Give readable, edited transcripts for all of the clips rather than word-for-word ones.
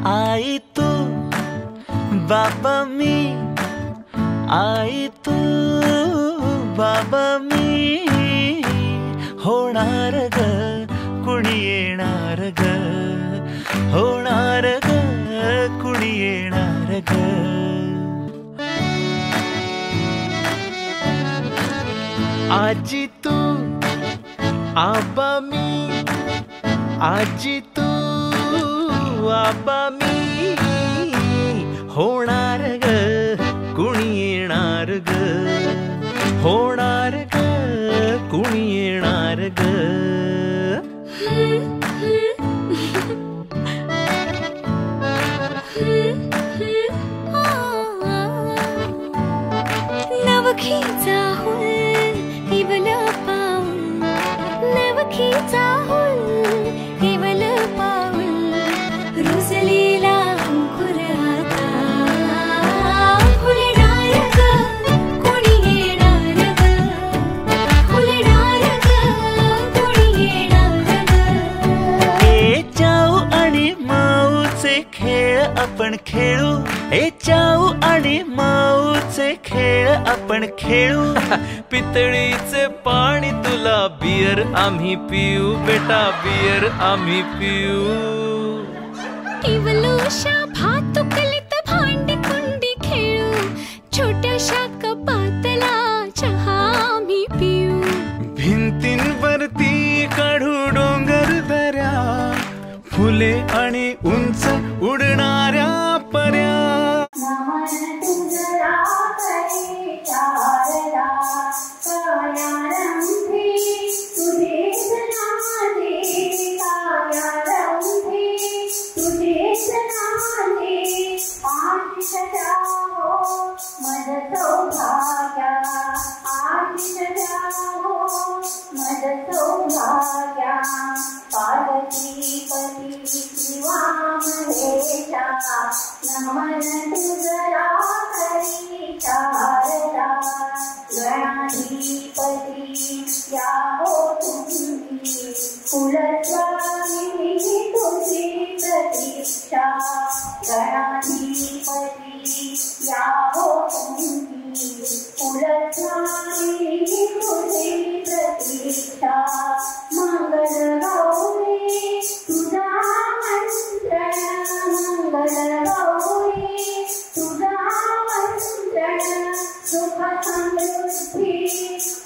आई तू बाबा मी, आई तू बाबा मी, होणार ग कुणी येणार ग, होणार ग कुणी येणार ग. आजी तू आबा मी, आजी तू आबा मी, होणार ग कुणी येणार ग, होणार ग कुणी येणार ग. नवखीचा हुल केवल पाऊल, नवखीचा हुल केवल पाऊल, रुजलेला अंकुर आता फुलणार ग कोणी येणार ग, फुलणार ग कोणी येणार ग. ए चाऊ आणि माऊचे खेळ आपण खेळू, ए चाऊ आणि माऊचे खेळ आपण खेळू. पितळीचे पाणी तुला बियर आम्ही पिऊ, बेटा बियर आम्ही पिऊ. केवलूशा भातुकलीत भांडी कुंडी खेळू, छोट्याशा कपातला चहा आम्ही पिऊ. भिंतींवरती काढू डोंगर दऱ्या, फुले आणि उंच उडणाऱ्या पर्या. नमन तुझरा हरी शारदा, गणाधिपती या हो तुम्ही, कुलस्वामिनी तुझी प्रतीक्षा. गणाधिपती या हो तुम्ही, कुलस्वामिनी तुझी प्रतीक्षा. मंगल गौरी तुझा मंत्रण, मंगल गौरी तुझा मंत्रण, सुख समृद्धी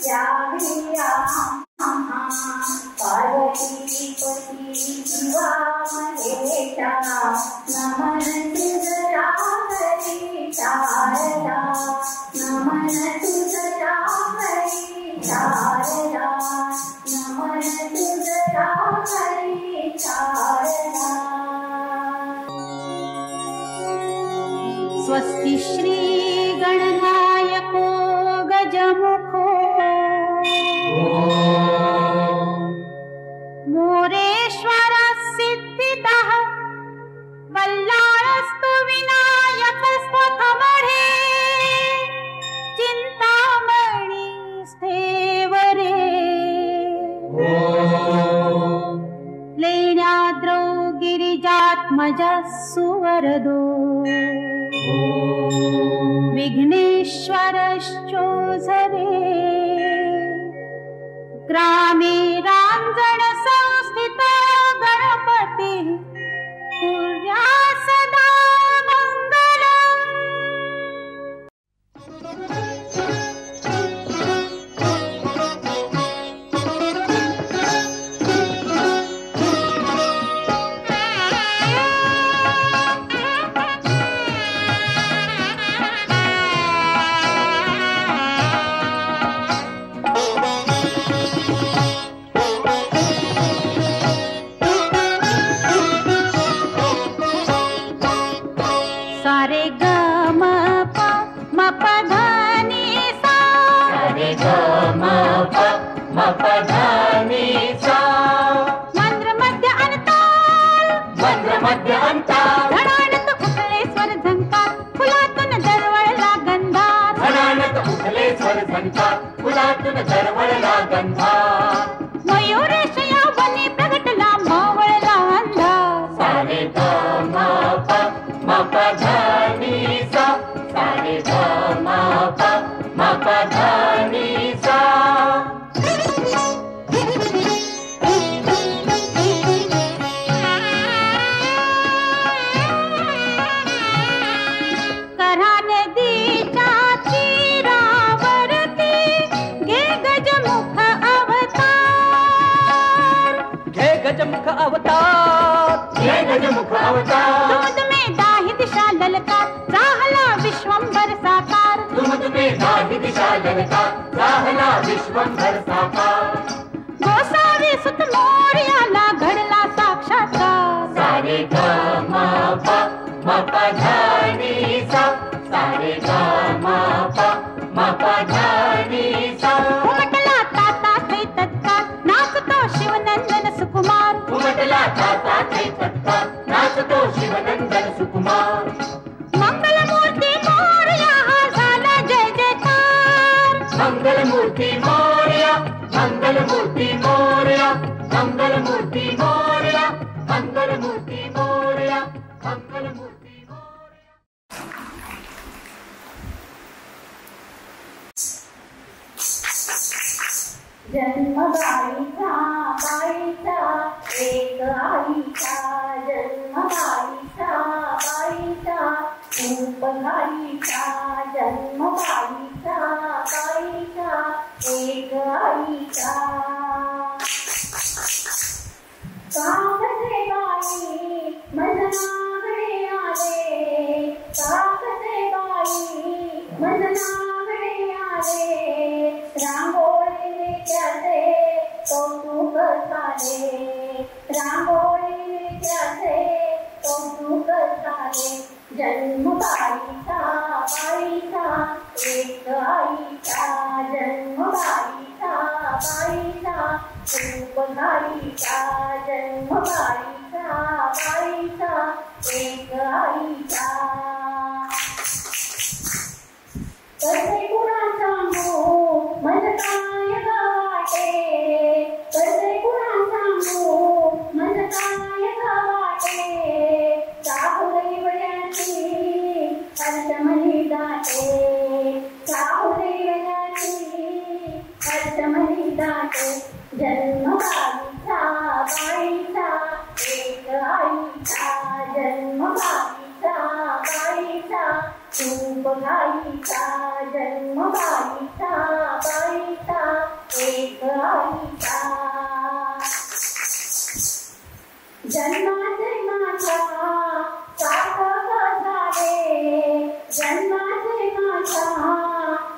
यावी पार्वती पती शिवा महेशा. नमन तुझरा हरी शारदा, नमन तुझरा हरी शारदा, नमन तुझरा हरी शारदा. स्वस्ति श्री गणनायको गजमुखो, मोरेश्वर सिद्धितः कल्याणस्तु विनायकस्त्वमढे, चिन्तामणि स्थेवरे. लेण्याद्रौ गिरिजात्मजः सुवरदो, विघ्नेश्वरश्चोझरे. ग्रामे रांजण संस्थित गणपति, कुर्या सदा मंगलम्. फुलातून दरवळला गंधा, मयूरेश या वनी प्रगटला मावळला अंधार. सारे ग म प गजमुख अवतार ये गजमुख अवतार तुम तुम्हें दाही दिशा ललकार राहला विश्वंभर साकार तुम तुम्हें दाही दिशा ललकार राहला विश्वंभर साकार गोसावी सुत मोरयाला घडला साक्षात्कार सारे ग म प म प ध नि सा सारे ग म प म प ध नि सा उमटला ताता थे तत्काल नाचतो शिवनंदन सुकुमार उमटला ताता थे तत्काल नाचतो शिवनंदन सुकुमार मंगलमूर्ती मोरया हा झाला जय जयकार मंगलमूर्ती मोरया मंगलमूर्ती मोरया मंगलमूर्ती मोरया मंगलमूर्ती मोरया मंगलमूर्ती मोरया जन्म बाईचा बाईचा एक आईचा जन्म बाईचा बाईचा खूप घाईचा जन्म बाईचा बाईचा एक आईचा काकते बाई मजनाकडे आले काकते बाई मजनाकडे आले रांगोळीने त्याचे कौतुक झाले रांगोळीने त्याचे कौतुक झाले जन्म बाईचा बाईचा एक आईचा जन्म बाईचा बाईचा खूप घाईचा जन्म बाईचा बाईचा एक आईचा कसे कुणा सांगू मन काय वाटे कसे कुणा सांगू मन काय वाटे साहुदैवयाची हर्षमणी दाटे साहुदैवयाची हर्षमणी दाटे जन्म बाईचा बाईचा एक आईचा जन्म बाईचा बाईचा खूप घाईचा जन्म बाईचा बाईचा एक आईचा जन्माचे माझा सार्थक झाले जन्माचे माझा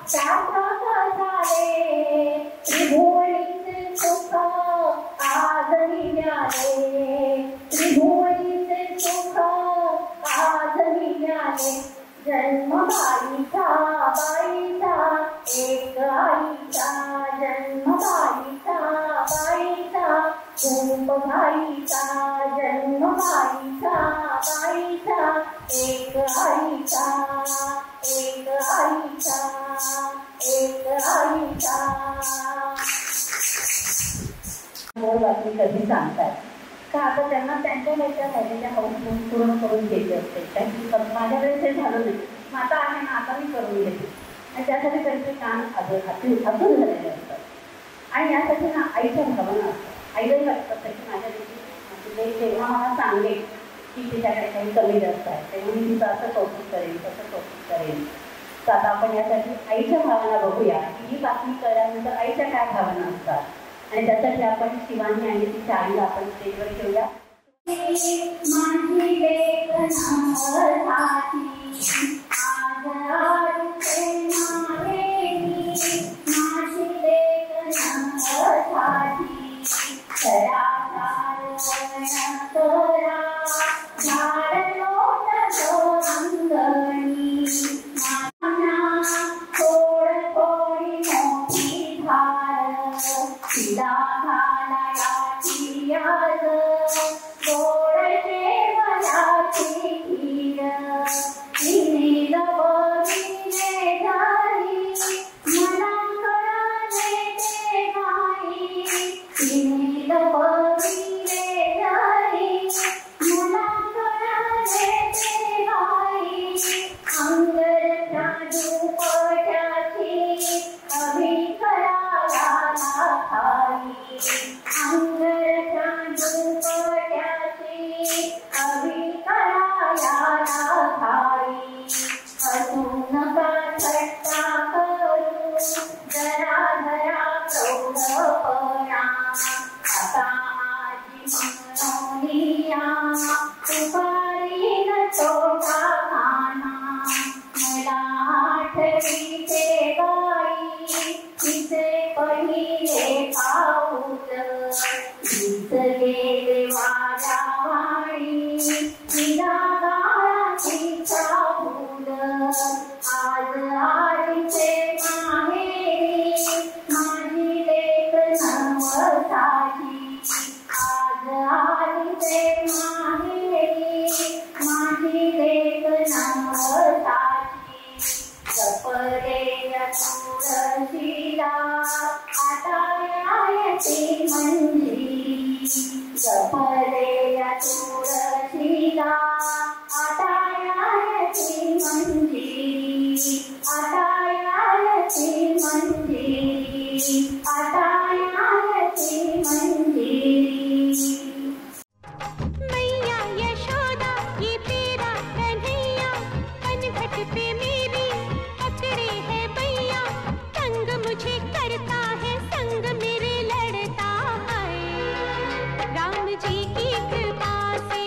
सार्थक झाले त्रिभुवनीचे सुख आज मिळाले त्रिभुवनीचे सुख आज मिळाले जन्म बाईचा बाईचा एक आईचा जन्म बाईचा बाईचा खूप घाईचा जन्म बाईचा बाईचा एक आईचा एक आईचा एक आईचा बातमी कधी सांगतात का आता त्यांना त्यांच्या ह्याच्या हौस पूर्ण करून घ्यायचे असते त्यांची माझ्याकडे ते झालं नाही मग आता आहे ना आता मी करून घेते आणि त्यासाठी त्यांचे कान अधूर झालेले असतात आणि यासाठी ना आईच्या भावना असतात आईलाही वाटतं की माझ्या देखील तेव्हा मला सांगेल की तिच्याकडे काही कमी जास्त आहे तेव्हा मी तिचं असं कौतुक करेन तसं कौतुक करेन तर आता आपण यासाठी आईच्या भावना बघूया की ही बातमी कळल्यानंतर आईच्या काय भावना असतात आणि त्यासाठी आपण शिवानी आणि तिच्या आईला आपण स्टेजवर ठेवूया माझी लेखनासाठी आज आजचे मागेली माझी लेखनासाठी सरासार करा झाड लोट अंगणी माझा थोड थोडी मोठी धार तिला घालायाची आज गोडचे मनाची खीर तिने लपविले झाली मला कळाले ते नाही तिने लपविले झाली मला कळाले ते नाही अंगरच्या दुपट्याची अभिकराला खाली अंगरच्या दुपट्याची अभिकराला खाली हसू नका थट्टा करू जरा जरा प्रौढपणा आता आजी आज आलीचे माहेरी माझी लेक नवसाची आज आलीचे माहेरी माझी लेक नवसाची सपरे तुळशीला आता येते मंजिरी सपरे तुळशीला आता येते मंजिरी आता येते मंजिरी आता येते मंजिरी मैया यशोदा ये तेरा कन्हैया पनघट पे मेरी पकड़े है भैया संग मुझे करता है संग मेरे लड़ता है राम जी की कृपा से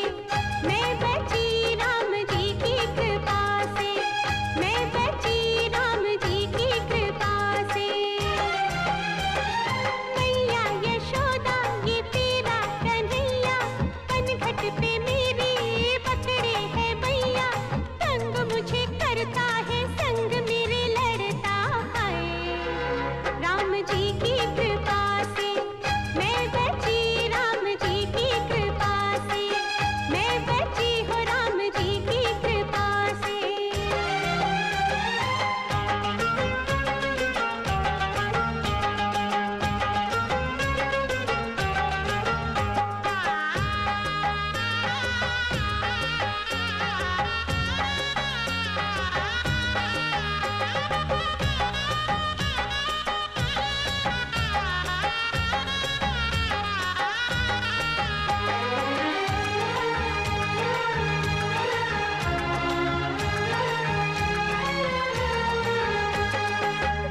मैं बची राम जी की कृपा से मैं बची राम जी की कृपा से मैया यशोदा ये तेरा कन्हैया पनघट पे मेरी पकड़े है भैया संग मुझे करता है संग मेरे लड़ता है राम जी की कृपा से मैं बची राम जी की कृपा से मैं बची हूँ राम जी की कृपा से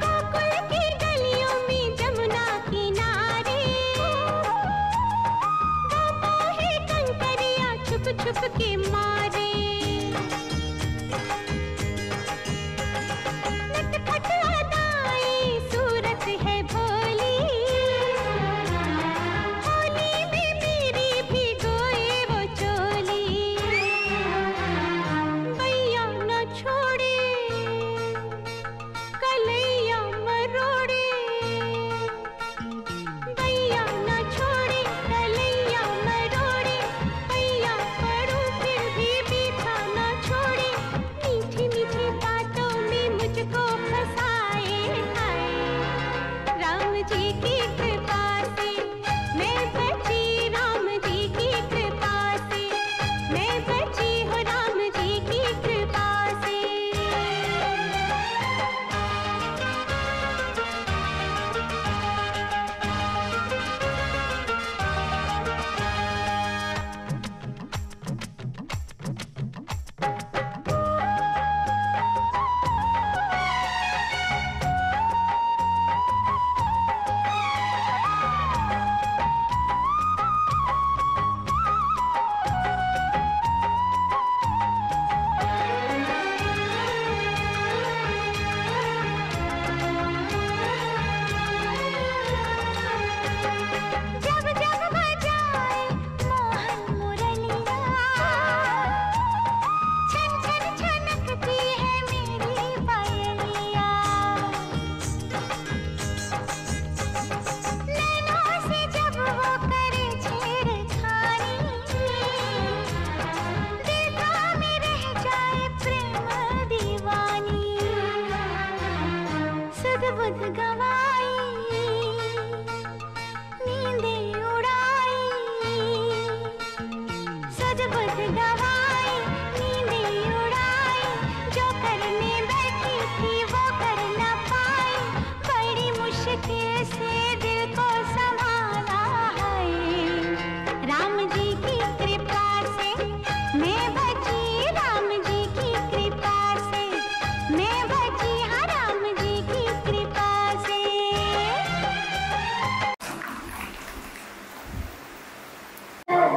गोकुल की गलियों में जमुना किनारे गाता है कंकरिया छुप छुप के मारे नटखट अदाएं सूरत है भोली होली में मेरी भिगोए वो चोली भैया न छोड़े कलैया मरोड़े भैया न छोड़े कलैया मरोड़े भैया पढ़ूं फिर भी पीछा न छोड़े मीठी मीठी बातों में मुझको फंसाए हाय राम जी की कृपा से मैं बची राम जी की कृपा से मैं बची हूँ राम जी की कृपा से जब जब बजाए मोहन मुरलिया छन छन छनकती है मेरी पायलिया नैनों से जब वो करे छेड़खानी दिल में रह जाए प्रेम दीवानी सुध बुध गवाई नींदे उड़ाई सजबुज गवाई नींदे उड़ाई जो करने बैठी थी वो कर न पाई बड़ी मुश्किल से दिल को संभाला है राम जी की कृपा से मैं बची राम जी की कृपा से मैं बची हाँ राम जी की कृपा से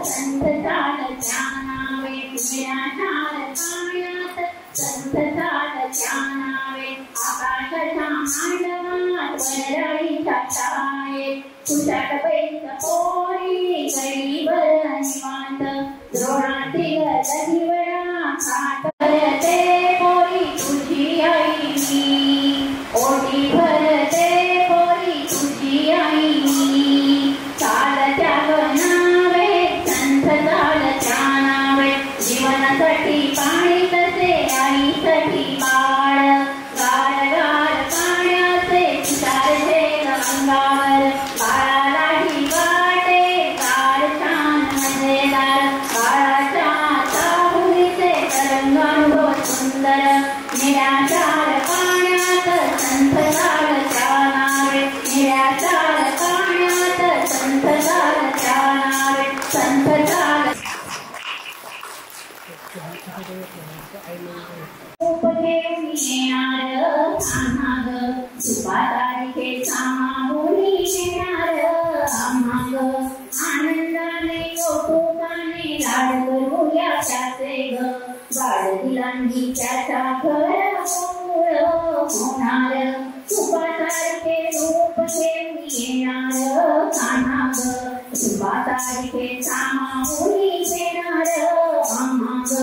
संतताल जानावे तुझ्या ठार पाण्यात संतताल जानावे आकाशाच्या मांडवात वरळीच्या छायेत कुशाट पैस पोरी गरीबर निवांत द्रोणातील दहिवडा खात करते पोरी तुझी सखी बाळ गार गार पाण्याचे सारखे अंगावर बाळालाही वाटे गार छान मजेदार बाळाच्या चाहुरीचे तरंगानुभव सुंदर निराशार पाण्यात संतताळच्या नावे निराशार पाण्यात संतताळच्या नावे संतताळ सुपातारिके सामावूनी येणार आम्हाग आनंदाने कौतुकाने लाड करूया त्याचे ग वाढदिलांनी त्याचा घर होणार सुपातारिके रूप घेऊन येणार कान्हाग सुपातारिके सामावूनी येणार आम्हाग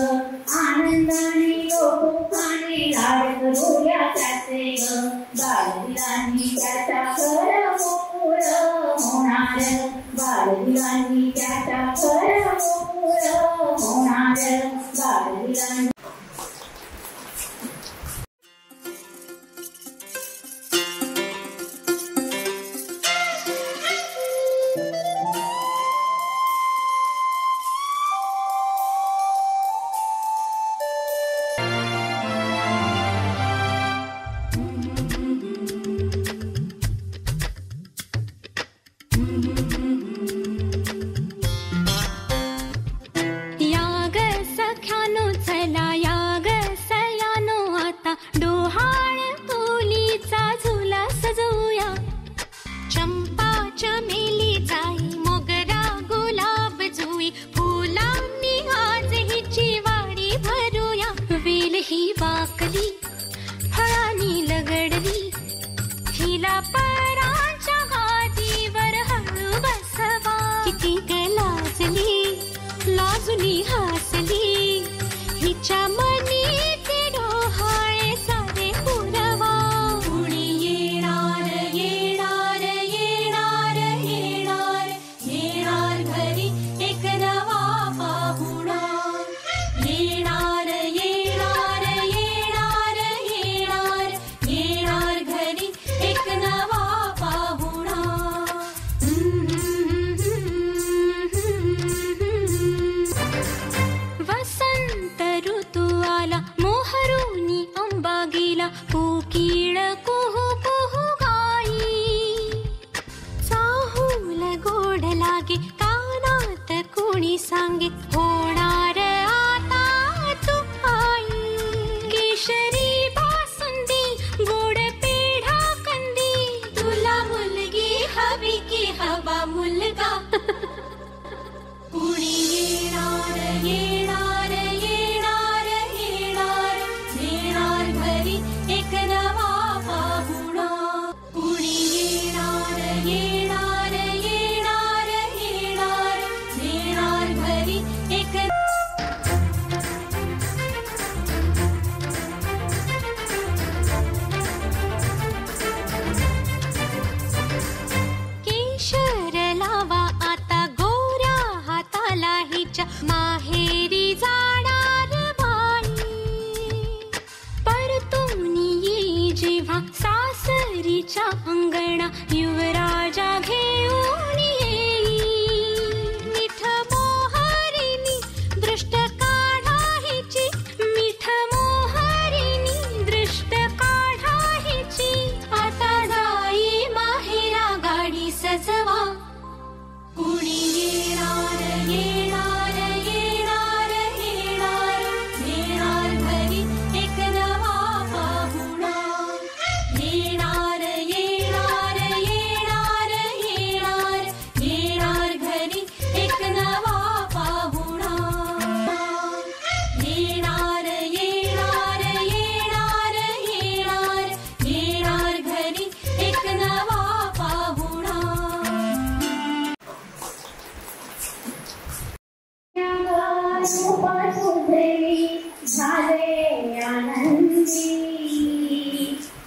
आनंदाने कौतुकाने लाड करूया त्याचे ग बालदिलांनी त्याचा खर मोर होणार बालदिलांनी त्याचा खर मोर होणार बालदिलांनी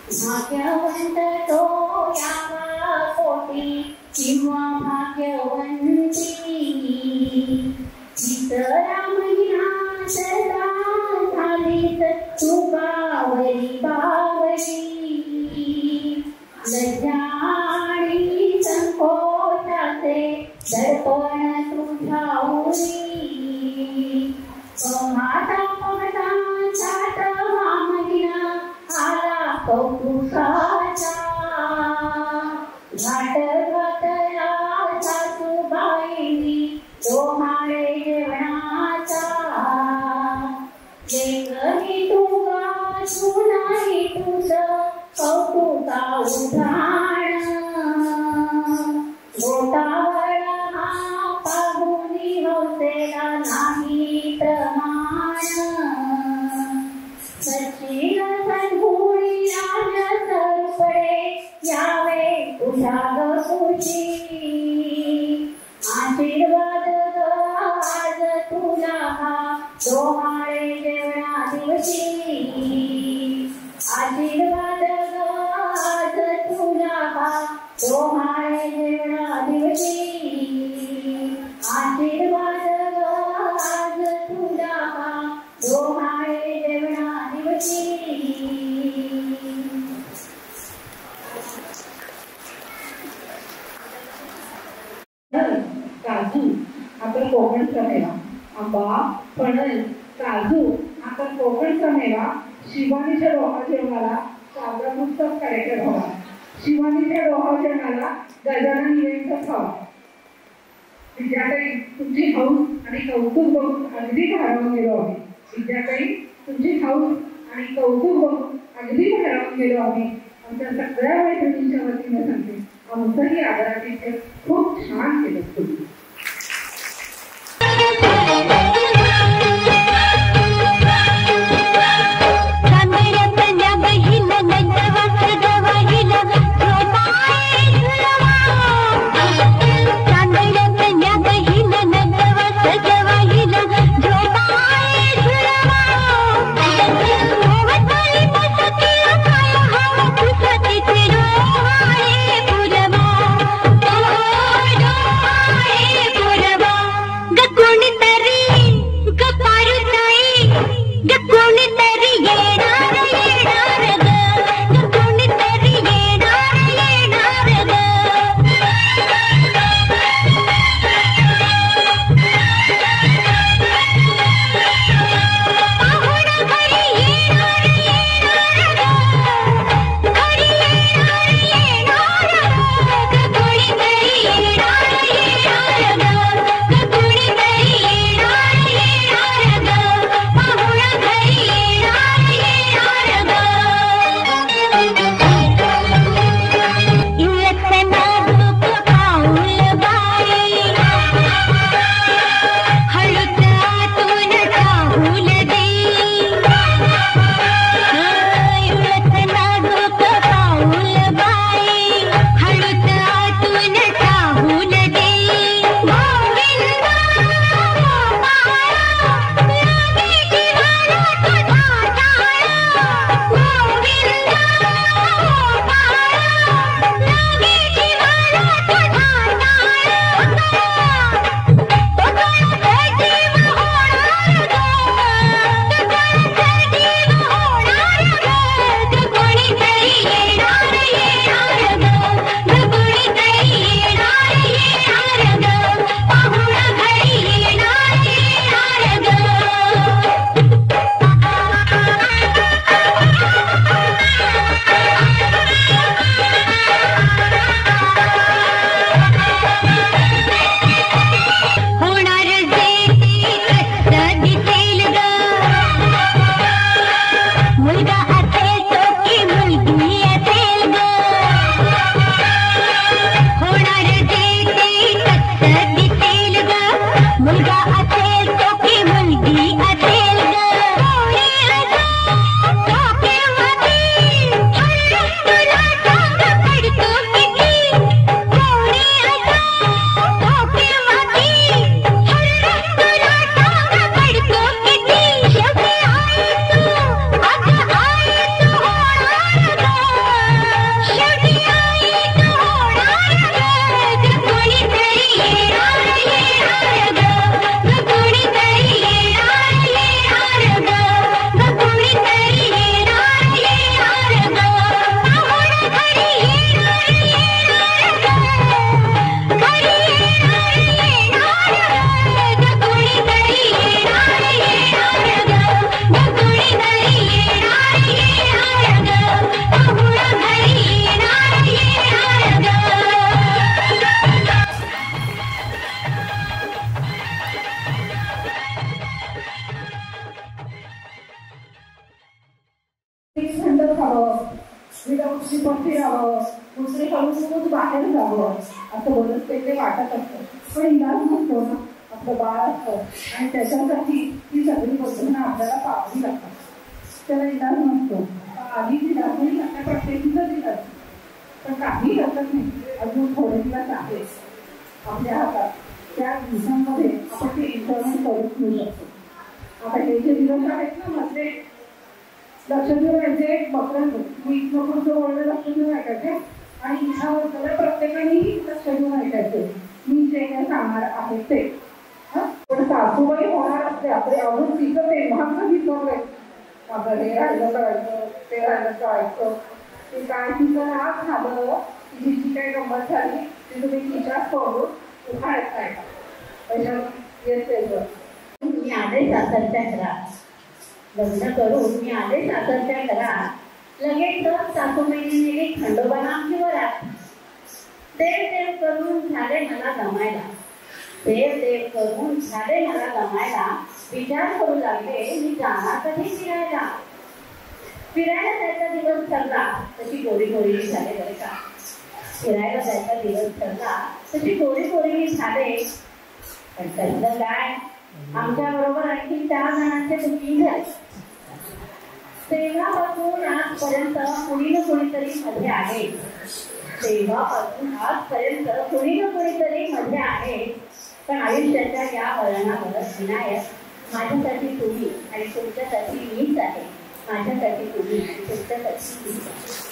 भाग्यवंत तो यावा कोटी किंवा भाग्यवंती चितरामया सदा झालीत तुका बावरी बावरी लज्जाणी संकोचाचे दर्पण तुझ्या उरी पाहता पाहता सातवा महिना आला कौतुकाचा घाट घातला सासूबाईंनी डोहाळे जेवणाचा लेकही तुगा सुनाही तुझं कौतुका उधाण गोटावळा हा पाहुनी हौसेला नाही प्रमाण सच्ची सद्गुणी राज सरपडे यावे तुझ्या गपुची आशीर्वाद आज तुला हा डोहाळे जेवणा दिवशी आशीर्वाद आज तुला हा डोहाळे जेवणा दिवशी आशीर्वाद आज तुला हा डोहाळे जेवणा दिवशी काजू आपण कोकणचा मेवा आंबा फणस काजू आपण कोकणचा मेवा शिवानीच्या डोहा जेवणाला सावरापुस्तक कार्यक्रम हवा शिवानीच्या डोहा जेवणाला गजानन इव्हेंटचा हवा विद्याताई तुमची हौस आणि कौतुक बघून अगदी भारावून गेलो आम्ही विद्याताई तुमची हौस आणि कौतुक बघून अगदी भारावून गेलो आम्ही आमच्या सगळ्या मैत्रिणींच्या वतीने सांगते आमचंही आदरातिथ्य खूप छान केलं तुम्ही Bye. अंगावर खावं, विदाऊट स्लीपर फिरावं, दुसरीकडून बाहेर जावं असं बरंच ते वाटत असतं. पण इलाज नसतो ना, आपलं बाळ असतं आणि त्याच्यासाठी ती सगळी बंधनं आपल्याला पाळावी लागतात. त्याला इलाज नसतो. आधी इलाज नाही आता प्रत्येकीचाच इलाज, पण काही हरकत नाही. अजून थोडे दिवस आहे आपल्या हातात. त्या दिवसांमध्ये आपण ते इन्शुरन्स करून घेऊ शकतो. आता हे जे दिवस आहेत ना मधले, लक्ष देऊन यायचे बकरन मी इथं पुढचं बोलणं लक्ष देऊन ऐकायचे आणि इथं प्रत्येकाने लक्ष देऊन ऐकायचे मी जे काय सांगणार आहे ते. पण सासूबाई होणार असते आपले अजून तिचं तेव्हाच विसरलंय. माझं हे राहिलं करायचं, ते राहिलं करायचं, ते काय तिचं राग झालं, तिची काही गंमत झाली ती तुम्ही तिच्याच करून उखाळत नाही का त्याच्यावर येते. मी आले सासरच्या घरात, लग्न करून मी आले सासरच्या घरात, लगेच सासूबाईने नेली खंडोबाला आमची वरात. देव देव करून झाले मला जमायला, देव देव करून झाले मला जमायला. विचार करू लागले मी जाणार कधी फिरायला. फिरायला जायचा दिवस ठरला तशी गोरी गोरी झाले बरे का. फिरायला जायचा दिवस ठरला तशी गोरी गोरी झाले. पण त्यातलं काय, आमच्या बरोबर आणखी 4 जणांचे बुकिंग झाले. तेव्हापासून आजपर्यंत कुणी ना कुणीतरी मध्ये आहे. तेव्हापासून आजपर्यंत कुणी ना कुणीतरी मध्ये आहे. पण आयुष्याच्या या वळणावर विनायक माझ्यासाठी तुम्ही आणि तुमच्यासाठी मीच आहे. माझ्यासाठी तुम्ही आणि तुमच्यासाठी मीच आहे.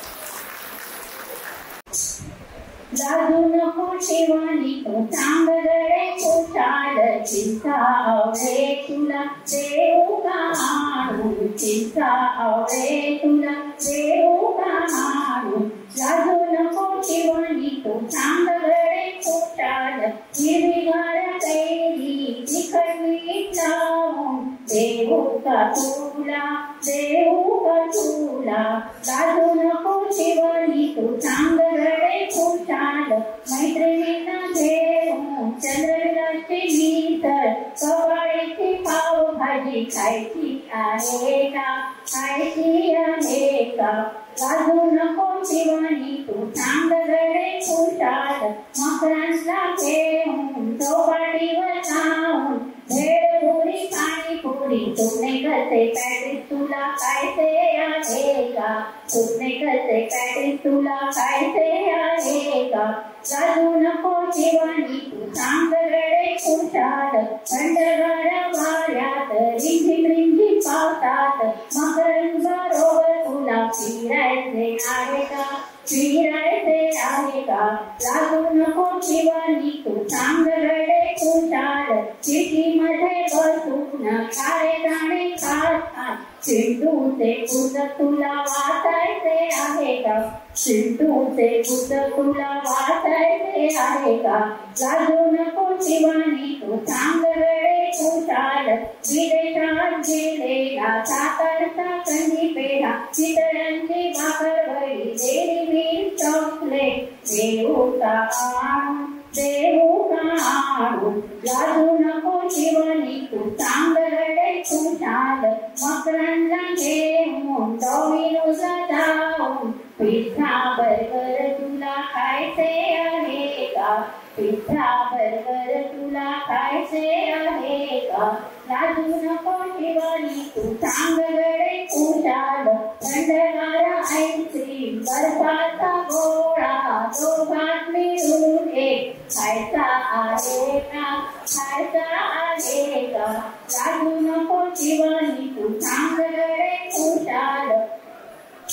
लाजू नको शिवानी तो चांगले खुशाल, चिंता आवडे तुला देऊ का आणून, चिंता आवडे तुला देऊ का आणून. लाजू नको शिवानी तो चांगले खुशाल, हिरवीगार कैरी तिखट मीठ लावून देऊ का तुला, देऊ का तुला. लाजू नको शिवानी तो चांगले खुशाल, मैत्रिणींना घेऊन चंद्रविलासची मिसळ, कवाळीची पावभाजी खायची आहे का, खायची आहे का. लाजू नको शिवानी तू चांगले खुशाल, मकरांना घेऊन चौपाटीवर जाऊन भेळपुरी पाणीपुरी, तुमने करते पॅटीस तुला खायचे आहे का, तुमने करते पॅटीस तुला खायचे आहे का. लाजू नको शिवानी तू चांगले खुशाल, थंडगार वाऱ्यात रिमझिम रिमझिम पावसात मकरन बरोबर तुला फिरायचे आहे का, फिरायचे आहे का. लाजू नको शिवानी तू चांगले खुशाल, चिठीमध्ये बसून खारे दाणे खात खात चिंटूचे पुस्तक तुला वाचायचे आहे का, चिंटूचे पुस्तक तुला वाचायचे आहे का. लाजू नको शिवानी तू चांगले खुशाल, विदेशात गेलेला सातारचा कंदी पेढा, चितळ्यांची भाकरवडी, डेअरी मिल्क चॉकलेट देऊ का आणून, देऊ का आणून. लाजू नको शिवानी तू चांगले खुशाल, मकरांना घेऊन डॉमिनोजला जाऊन पिझ्झा बर्गर तुला खायचे आहे का, पिझ्झा बर्गर तुला खायचे आहे का. लाजू नको शिवानी तू चांगले खुशाल, थंडगार आईस्क्रीम बर्फाचा गोळा दोघात मिळून एक खायचा आहे का, खायचा आहे का. लाजू नको शिवानी तू चांगले खुशाल,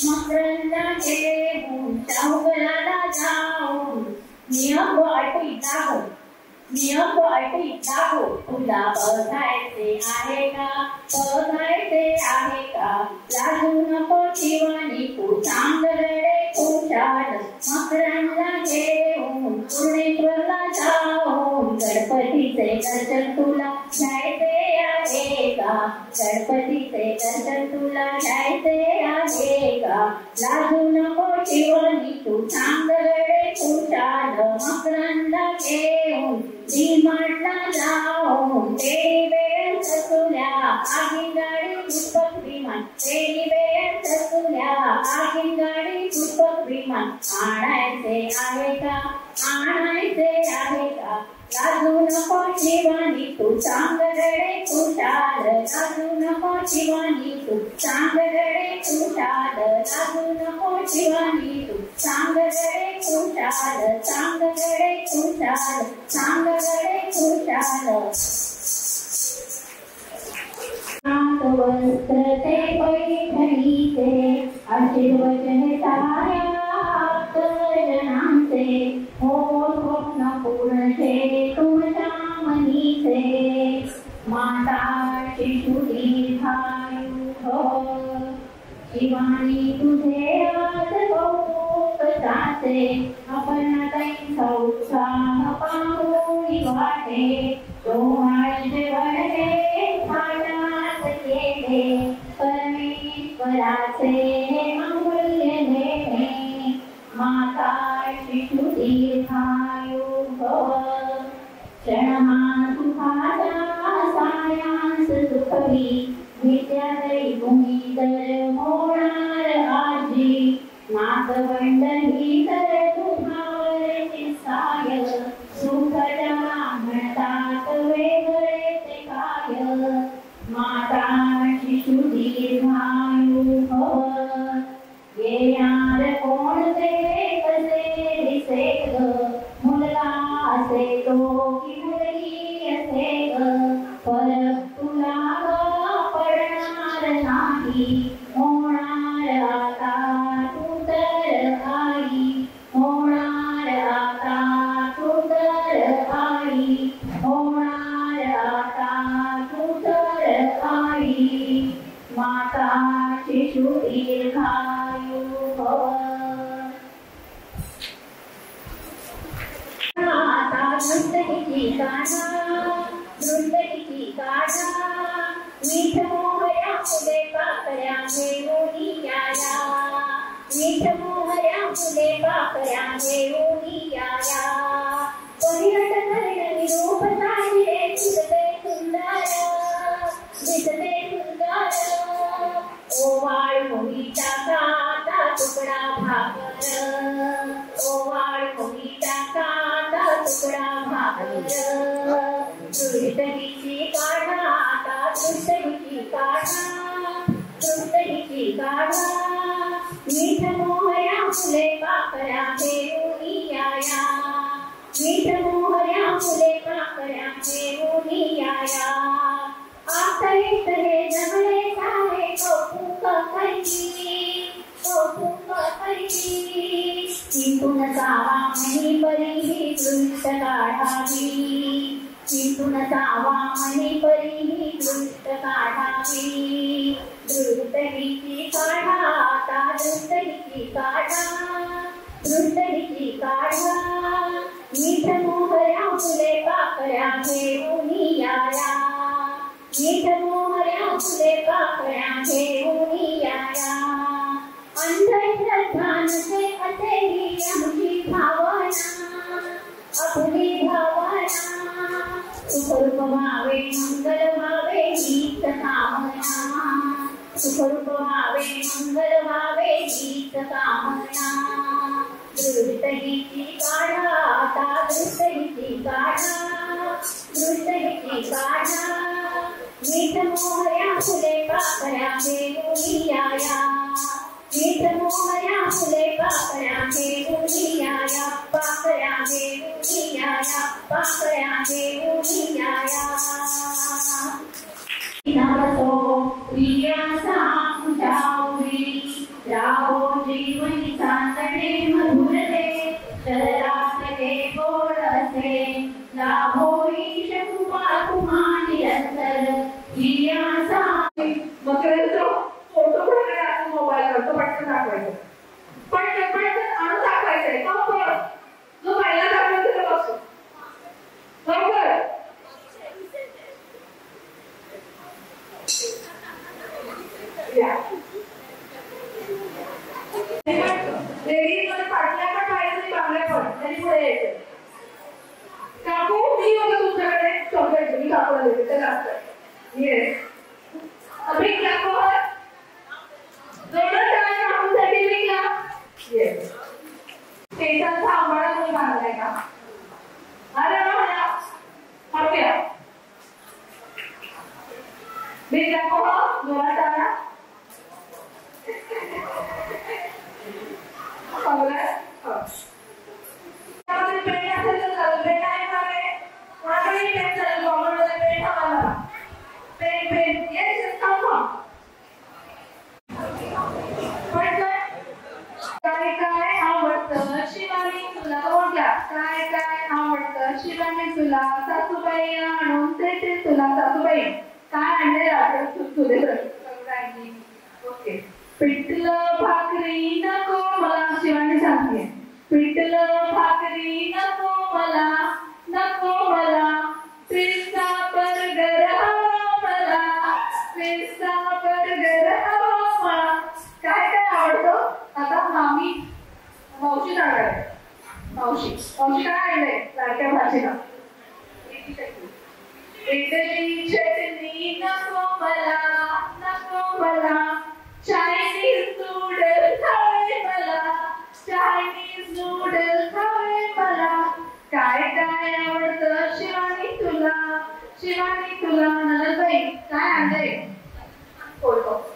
मकरांना घेऊन चौगलाला जाऊन नियम अटी दाखव, नियम अटी दाखव तुला बघायचे आहे का, बघायचे आहे का. लाजू नको शिवानी तू चांगले खुशाल, मकरांना घेऊन पूर्णेश्वरला जाऊन गणपतीचे दर्शन तुला घ्यायचे आहे का, गणपतीचे दर्शन तुला घ्यायचे आहे का. लाजू नको शिवानी तू चांगले खुशाल, मकरांना घेऊन डीमार्टला जाऊन तेरी वेळ ससुल्या आगी गाडी पुष्पक विमान, तेरी वेळ ससुल्या आगीन गाडी पुष्पक विमान आणायचे आहे का आणायचे आहे का लाजू नको शिवानी तू सांग रडे खुशाल लाजू नको शिवानी तू सांग रडे खुशाल लाजू नको शिवानी तू सांग रडे खुशाल सांग रडे खुशाल सांग रडे खुशाल वस्त्र ते पैठणीचे आशीर्वचन साऱ्या जनांचे हो स्वप्न पूर्ण छे तुमच्या मनीचे माता शिशु दीर्घायु हो शिवानी तुझे आज कौतुक साचे आपण त्यांचा उत्साह पाहून वाटे डोहाळे वळले परमेश्वराचे अमूल्य देणे माता शिशु दीर्घायु भव क्षणमा सुखाचा सायांस सुखवी विद्यालयी भूमिदर होणार आजी नागवंड ही तर तुझ्यावरची साय सुखदा म्हणतात वेगळे ते काय माता शिशु दीर्घायु भव येणार कोणते कसे दिसे ग मुलगा असे तो की मुलगी असे ग फरक तुला पडणार नाही होणार आता तू तर आई होणार आता तू तर आई होणार आता तू तर आई माता शिशु दीर्घायु भव आता दृष्टीची काढा मीठ मोहया फुले पाकळ्या घेऊन याया मीठ मोहया फुले पाकळ्या घेऊन याया परिहट कर्ण रूप साहिले दिसते सुंदर ओवाळ मोहीचा काटा तुकडा भाकर ओवाळ मोहीचा काटा तुकडा भाकर दृष्टीची काढा आता दृष्टीची काढा मीठ मोहया फुले पाकळ्या घेऊन याया मीठ मोहया फुले पाकळ्या घेऊन याया आता हे जगले सारे कौतुक करी चिंतून जावा मनी परी दृष्ट काढावी चिंतून जावा मनी परी दृष्ट काढावी दृष्टीची काढा आता दृष्टीची काढा मीठ मोहया फुले पाकळ्या घेऊन याया मीठ मोहया फुले पाकळ्या घेऊन याया अंधश्रद्धांचे असेही आमची भावना आपली भावना सुखरूप व्हावे मंगल व्हावे हीच कामना सुखरूप व्हावे मंगल व्हावे हीच कामना दृष्टीची काढा आता दृष्टीची काढा मीठ मोहया फुले पाकळ्या घेऊन याया मीठ मोहया फुले पाकळ्या घेऊन याया पाकळ्या घेऊन याया पाकळ्या घेऊन याया नावतो प्रियासा उठावी राहो जीवनी चांदणे मधुरते शहरातले गोड असे लाभो ईश कृपा तुम्हा निरंतर प्रियासा मकरेंचा फोटो काढायला मोबाईल करतो पटकन दाखवायचं पटकन आणून दाखवायचंय लवकर जो पहिला दाखवायचं तो बघतो लवकर लेडीज मध्ये पाटल्या पण पाहिजे बांगड्या पण तरी पुढे यायचं काकू मी होतो तुमच्याकडे चॉकलेट मी काकूला देते त्याला असतं येस अभी क्या को है दोनों टाइम हम सेटिंग का? अरे वा, ओके. बीज दाखव जोरात आला. शिवानी तुला सासूबाई आणून ते तुला सासूबाई काय आणले रात्र तुझे. ओके. पिठलं भाकरी नको मला. शिवानी सांगते पिठलं भाकरी नको मला, नको मला. पिझ्झा बर्गर हवा मला, पिझ्झा बर्गर हवा मला. काय काय आवडतं आता? मावशी सांगाय. मावशी काय आणलंय लाडक्या भाजीला? इडली चटणी नको मला, नको मला. चायनीज नूडल्स हवे मला, चायनीज नूडल्स हवे मला. काय काय आवडतं शिवानी तुला, शिवानी तुला. नंदबाई काय आणलंय? Cold coffee.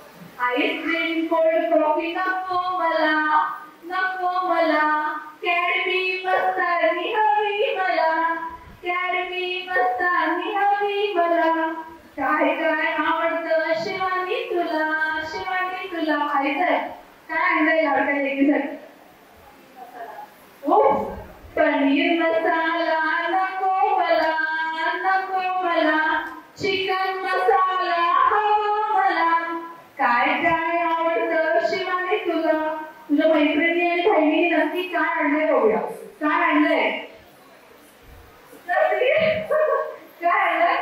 Ice cream cold coffee नको मला, नको मला. कॅडबी मस्तानी हवी मला, कॅडबी मस्तानी हवी मला. काय काय आवडतं शिवानी तुला, शिवानी तुला. खायचंय काय आणलंय लाडक्या लेकीसाठी? पनीर मसाला नको मला, नको मला. चिकन मसाला हवा मला. काय काय आवडतं शिवानी तुला? तुझ्या मैत्रिणी आणि बहिणी नक्की काय आणलंय बघूया. काय आणलंय? काय आणलंय?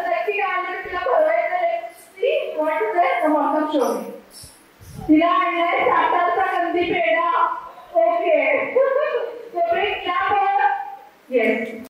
नक्की काय आणलंय तिला भरवायचंय. तिला आणलंय सातारचा कंदी पेढा. ओके. येस.